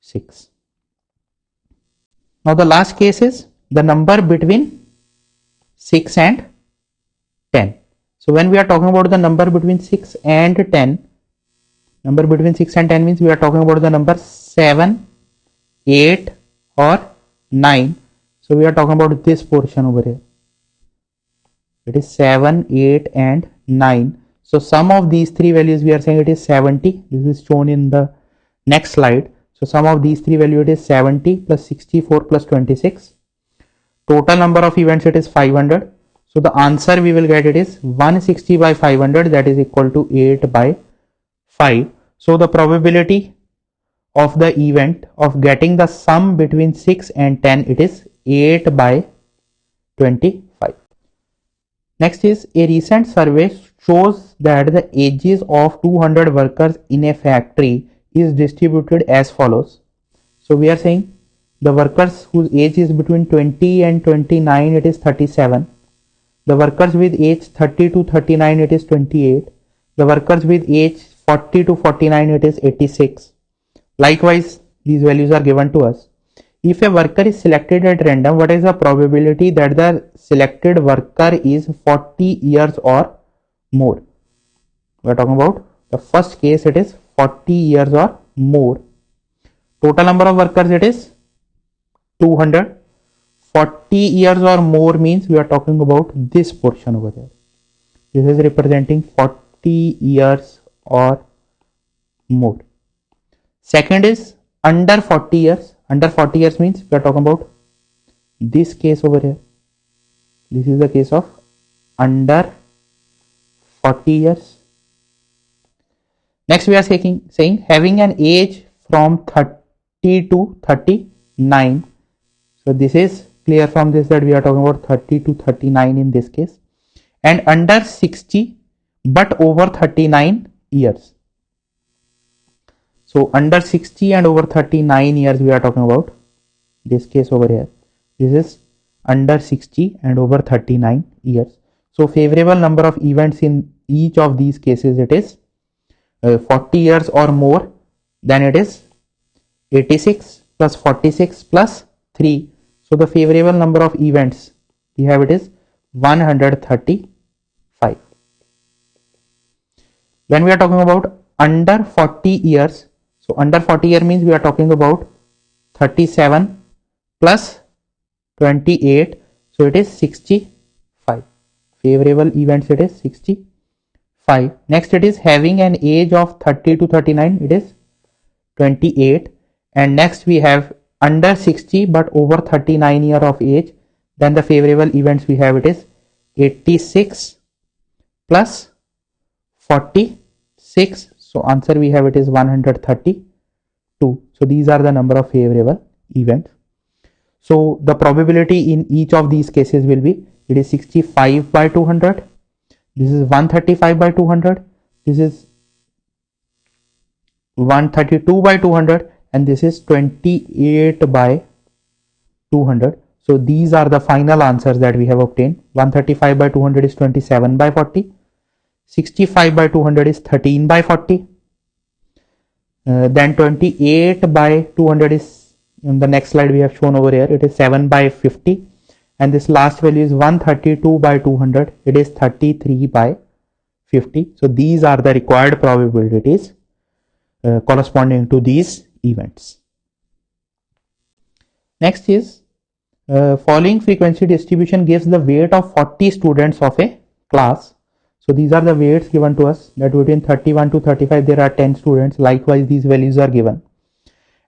6. Now the last case is the number between 6 and 10. So when we are talking about the number between 6 and 10, number between 6 and 10 means we are talking about the number 7, 8 or 9. So we are talking about this portion over here. It is 7, 8 and 9. So sum of these three values we are saying it is 70. This is shown in the next slide. So sum of these three values it is 70 plus 64 plus 26. Total number of events it is 500. So the answer we will get it is 160 by 500, that is equal to 8 by 5. So the probability of the event of getting the sum between 6 and 10 it is 8 by 25. Next is a recent survey shows that the ages of 200 workers in a factory is distributed as follows. So we are saying the workers whose age is between 20 and 29 it is 37. The workers with age 30 to 39 it is 28. The workers with age 40 to 49 it is 86. Likewise, these values are given to us. If a worker is selected at random, what is the probability that the selected worker is 40 years or more? We are talking about the first case, it is 40 years or more. Total number of workers it is 200. 40 years or more means we are talking about this portion over there. This is representing 40 years or more. Second is under 40 years. Under 40 years means we are talking about this case over here. This is the case of under 40 years. Next we are saying having an age from 30 to 39. So this is clear from this that we are talking about 30 to 39 in this case, and under 60 but over 39 years. So under 60 and over 39 years we are talking about this case over here. This is under 60 and over 39 years. So favorable number of events in each of these cases it is 40 years or more, then it is 86 plus 46 plus 3. So the favorable number of events we have it is 135. When we are talking about under 40 years, so under 40 year means we are talking about 37 plus 28, so it is 65. Favorable events it is 65. Next it is having an age of 30 to 39, it is 28, and next we have under 60 but over 39 year of age, then the favorable events we have it is 86 plus 46. So answer we have it is 132. So these are the number of favorable events. So the probability in each of these cases will be, it is 65 by 200, this is 135 by 200, this is 132 by 200, and this is 28 by 200. So these are the final answers that we have obtained. 135 by 200 is 27 by 40. 65 by 200 is 13 by 40. Then 28 by 200 is, in the next slide we have shown over here, it is 7 by 50. And this last value is 132 by 200, it is 33 by 50. So these are the required probabilities corresponding to these events. Next is following frequency distribution gives the weight of 40 students of a class. So these are the weights given to us, that between 31 to 35 there are 10 students. Likewise these values are given,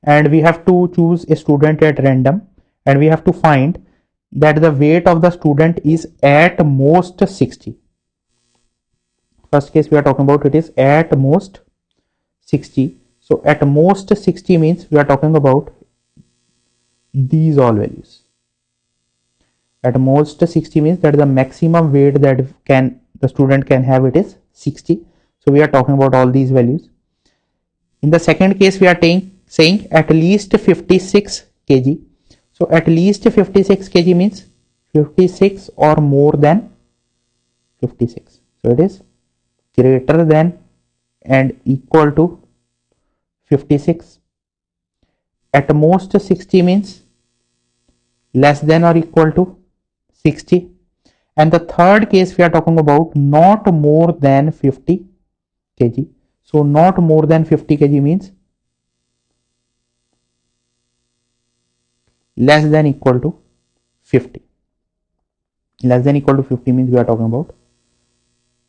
and we have to choose a student at random, and we have to find that the weight of the student is at most 60. First case we are talking about, it is at most 60. So at most 60 means we are talking about these all values. At most 60 means that the maximum weight that the student can have it is 60. So we are talking about all these values. In the second case we are saying at least 56 kg. So at least 56 kg means 56 or more than 56. So it is greater than and equal to 56. At most 60 means less than or equal to 60, And the third case we are talking about not more than 50 kg. So not more than 50 kg means less than equal to 50. Less than equal to 50 means we are talking about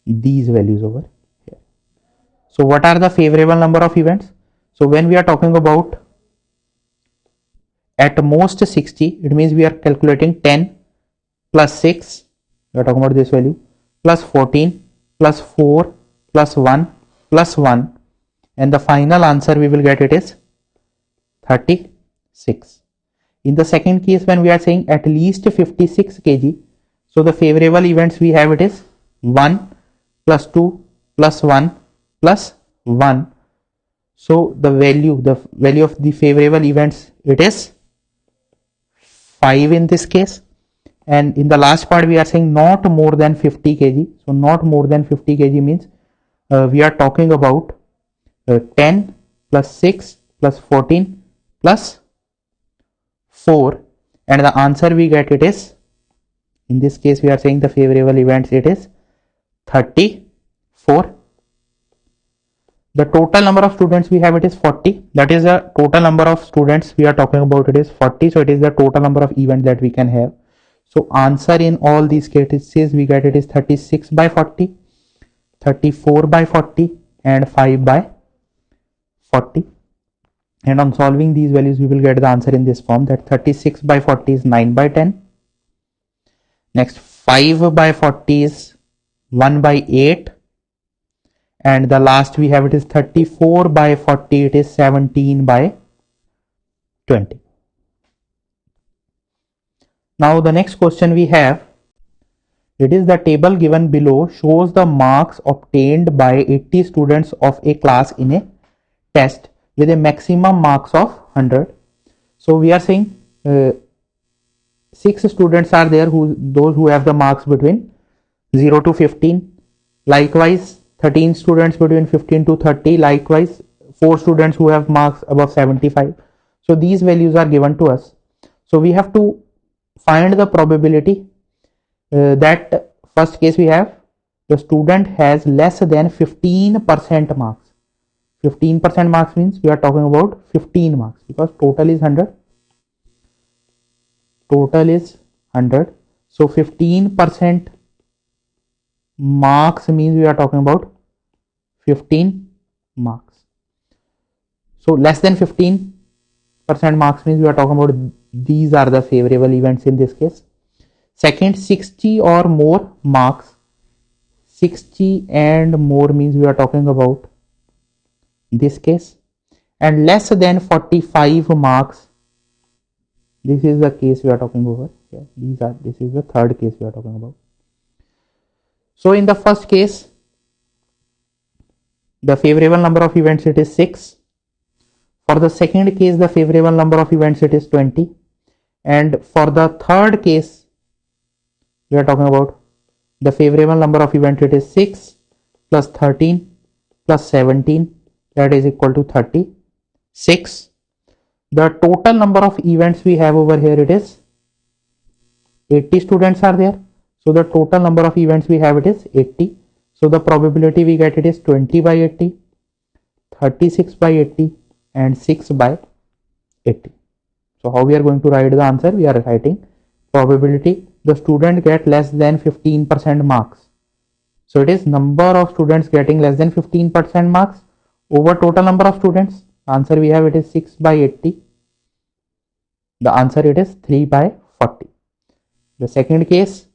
these values over here. So what are the favorable number of events? So when we are talking about at most 60, it means we are calculating 10 plus 6, we are talking about this value, plus 14 plus 4 plus 1 plus 1, and the final answer we will get it is 36. In the second case, when we are saying at least 56 kg, so the favorable events we have it is 1 plus 2 plus 1 plus 1. So the value of the favorable events, it is 5 in this case. And in the last part we are saying not more than 50 kg. So not more than 50 kg means we are talking about 10 plus 6 plus 14 plus 4, and the answer we get it is, in this case we are saying the favorable events, it is 34. The total number of students we have it is 40. That is the total number of students we are talking about, it is 40. So it is the total number of events that we can have. So answer in all these cases we get it is 36 by 40, 34 by 40 and 5 by 40. And on solving these values we will get the answer in this form, that 36 by 40 is 9 by 10. Next 5 by 40 is 1 by 8. And the last we have it is 34 by 40, it is 17 by 20. Now the next question we have, it is the table given below shows the marks obtained by 80 students of a class in a test with a maximum marks of 100. So we are saying 6 students are there, those who have the marks between 0 to 15. Likewise 13 students between 15 to 30. Likewise 4 students who have marks above 75. So these values are given to us. So we have to find the probability that first case we have the student has less than 15% marks. 15% marks means we are talking about 15 marks, because total is 100. Total is 100. So 15% marks means we are talking about 15 marks. So less than 15% marks means we are talking about these are the favorable events in this case. Second, 60 or more marks. 60 and more means we are talking about this case. And less than 45 marks, this is the case we are talking about. This is the third case we are talking about. So in the first case, the favorable number of events it is 6. For the second case, the favorable number of events it is 20. And for the third case, we are talking about the favorable number of events it is 6 plus 13 plus 17, that is equal to 36. The total number of events we have over here, it is 80 students are there. So the total number of events we have it is 80. So the probability we get it is 20 by 80, 36 by 80 and 6 by 80. So how we are going to write the answer? We are writing probability the student get less than 15% marks. So it is number of students getting less than 15% marks over total number of students. Answer we have it is 6 by 80. The answer it is 3 by 40. The second case,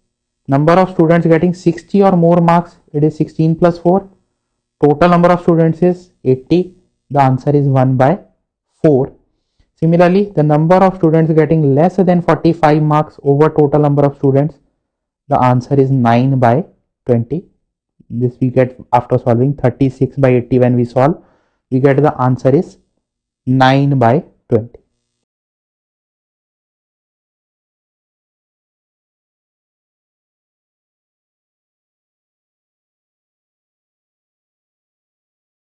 number of students getting 60 or more marks, it is 16 plus 4. Total number of students is 80. The answer is 1 by 4. Similarly, the number of students getting less than 45 marks over total number of students, the answer is 9 by 20. This we get after solving 36 by 80. When we solve, we get the answer is 9 by 20.